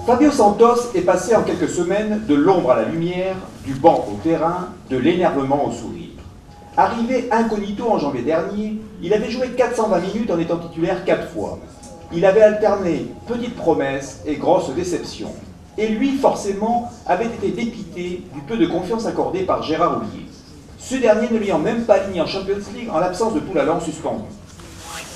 Fabio Santos est passé en quelques semaines de l'ombre à la lumière, du banc au terrain, de l'énervement au sourire. Arrivé incognito en janvier dernier, il avait joué 420 minutes en étant titulaire 4 fois. Il avait alterné petites promesses et grosses déceptions. Et lui, forcément, avait été dépité du peu de confiance accordée par Gérard Houllier. Ce dernier ne l'ayant même pas aligné en Champions League en l'absence de Toulalan suspendu.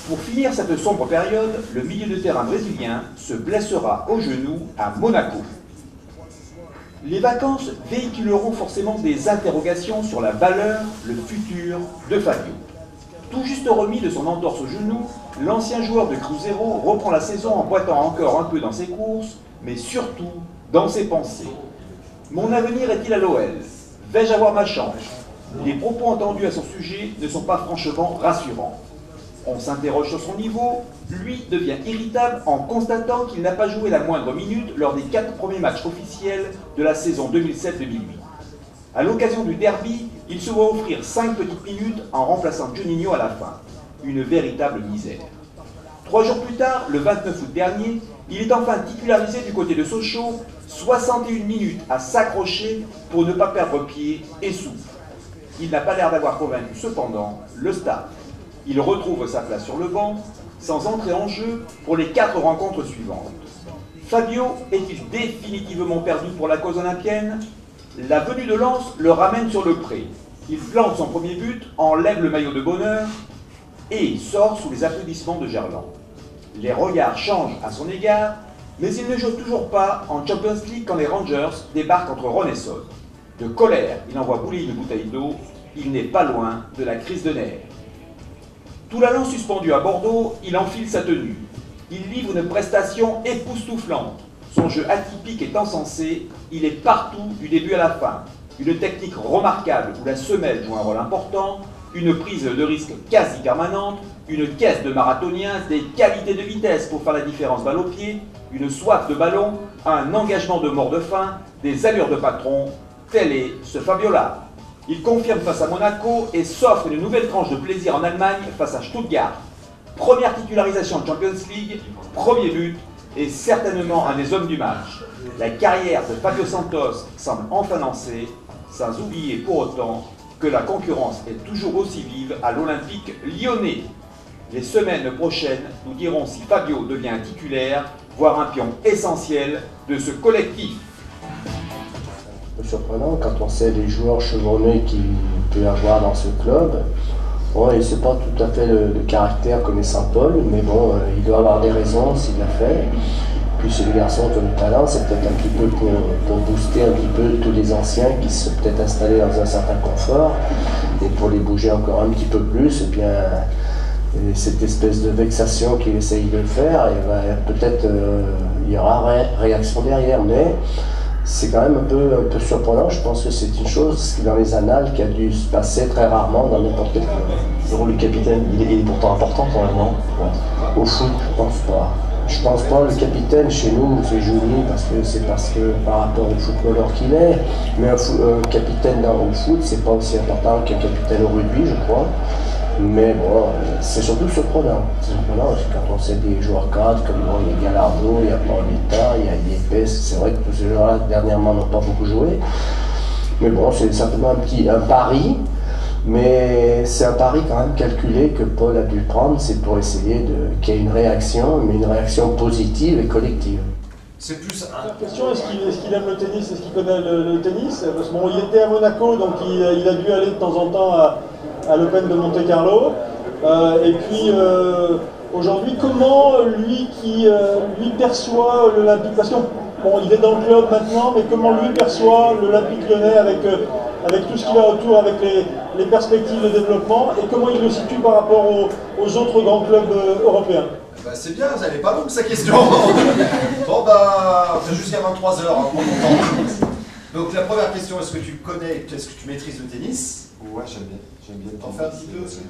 Pour finir cette sombre période, le milieu de terrain brésilien se blessera au genou à Monaco. Les vacances véhiculeront forcément des interrogations sur la valeur, le futur de Fabio. Tout juste remis de son entorse au genou, l'ancien joueur de Cruzeiro reprend la saison en boitant encore un peu dans ses courses, mais surtout dans ses pensées. Mon avenir est-il à l'OL? Vais-je avoir ma chance? Les propos entendus à son sujet ne sont pas franchement rassurants. On s'interroge sur son niveau, lui devient irritable en constatant qu'il n'a pas joué la moindre minute lors des 4 premiers matchs officiels de la saison 2007-2008. À l'occasion du derby, il se voit offrir 5 petites minutes en remplaçant Juninho à la fin. Une véritable misère. 3 jours plus tard, le 29 août dernier, il est enfin titularisé du côté de Sochaux, 61 minutes à s'accrocher pour ne pas perdre pied et souffle. Il n'a pas l'air d'avoir convaincu cependant le staff. Il retrouve sa place sur le banc, sans entrer en jeu pour les 4 rencontres suivantes. Fabio est-il définitivement perdu pour la cause olympienne? La venue de Lens le ramène sur le pré. Il plante son premier but, enlève le maillot de bonheur et sort sous les applaudissements de Gerland. Les regards changent à son égard, mais il ne joue toujours pas en Champions League quand les Rangers débarquent entre Ron et Son. De colère, il envoie bouler une bouteille d'eau. Il n'est pas loin de la crise de nerfs. Toulalan suspendu à Bordeaux, il enfile sa tenue. Il livre une prestation époustouflante. Son jeu atypique est encensé, il est partout du début à la fin. Une technique remarquable où la semelle joue un rôle important, une prise de risque quasi permanente, une caisse de marathonien, des qualités de vitesse pour faire la différence balle au pied, une soif de ballon, un engagement de mort de faim, des allures de patron. Tel est ce Fabio-là. Il confirme face à Monaco et s'offre une nouvelle tranche de plaisir en Allemagne face à Stuttgart. Première titularisation en Champions League, premier but et certainement un des hommes du match. La carrière de Fabio Santos semble enfin lancée, sans oublier pour autant que la concurrence est toujours aussi vive à l'Olympique lyonnais. Les semaines prochaines nous dirons si Fabio devient un titulaire, voire un pion essentiel de ce collectif. Surprenant quand on sait les joueurs chevronnés qu'il peut y avoir dans ce club. Bon, et c'est pas tout à fait le caractère connaissant Paul, mais bon, il doit avoir des raisons s'il l'a fait. Puis c'est le garçon qui a du talent, c'est peut-être un petit peu pour booster un petit peu tous les anciens qui se sont peut-être installés dans un certain confort, et pour les bouger encore un petit peu plus, et bien cette espèce de vexation qu'il essaye de faire, et ben, peut-être il y aura réaction derrière, mais c'est quand même un peu surprenant. Je pense que c'est une chose dans les annales qui a dû se passer très rarement dans n'importe quel club. Le rôle du capitaine, il est pourtant important quand même, non? Au foot, je pense pas. Je pense pas. Le capitaine chez nous, c'est Jouni parce que par rapport au footballeur qu'il est. Mais un capitaine au foot, c'est pas aussi important qu'un capitaine au rugby, je crois. Mais bon, c'est surtout surprenant. C'est surprenant parce que quand on sait des joueurs cadres comme bon, il y a Gallardo, il y a Paoletta, il y a Yepes, c'est vrai que tous ces joueurs-là dernièrement n'ont pas beaucoup joué. Mais bon, c'est certainement un pari, mais c'est un pari quand même calculé que Paul a dû prendre, c'est pour essayer qu'il y ait une réaction, mais une réaction positive et collective. C'est plus La question, est-ce qu'il aime le tennis? Est-ce qu'il connaît le tennis? Parce que bon, il était à Monaco, donc il a dû aller de temps en temps à l'Open de Monte-Carlo. Et puis aujourd'hui, comment lui perçoit l'Olympique? Parce que bon, il est dans le club maintenant, mais comment lui perçoit l'Olympique Lyonnais avec tout ce qu'il a autour, avec les perspectives de développement, et comment il le situe par rapport aux autres grands clubs européens? Bah c'est bien, elle n'est pas longue sa question. Bon bah, c'est jusqu'à 23h, hein, pour ton temps. Donc la première question, est-ce que tu connais, est-ce que tu maîtrises le tennis? Ouais, j'aime bien le T'en tennis. fais un petit peu aussi?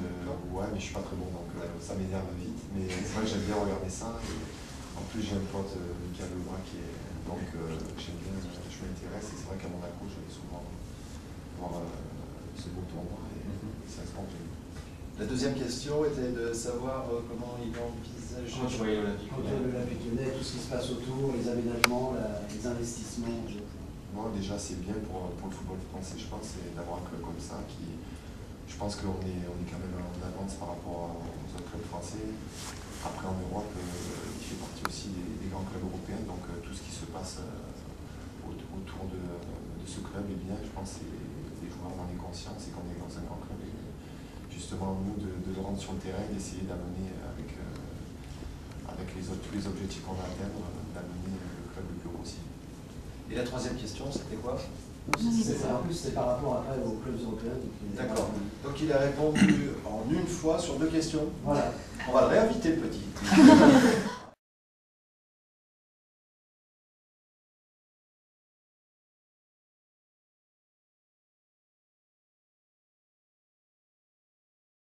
Ouais, mais je suis pas très bon, donc ça m'énerve vite. Mais c'est vrai que j'aime bien regarder ça. Et en plus, j'ai un pote, Michael Lebrun, qui est. Donc j'aime bien, je m'intéresse. Et c'est vrai qu'à Monaco, j'allais souvent voir ce beau tournoi. Et ça se passe. La deuxième question était de savoir comment il envisageait. Comment tu voyais l'Olympique Lyonnais, tout ce qui se se passe autour, les aménagements, les investissements. Moi, déjà, c'est bien pour le football français, je pense, d'avoir un club comme ça qui. Je pense qu'on est quand même en avance par rapport aux autres clubs français. Après, en Europe, il fait partie aussi des grands clubs européens, donc tout ce qui se passe autour de ce club est bien. Je pense que les joueurs en ont conscience et qu'on est dans un grand club. Et justement, nous, de le rendre sur le terrain, d'essayer d'amener avec tous les objectifs qu'on a à atteindre, d'amener le club le plus haut possible. Et la troisième question, c'était quoi? En plus, c'était par rapport après aux clubs européens. D'accord. Donc il a répondu en une fois sur 2 questions. Voilà. On va le réinviter, le petit.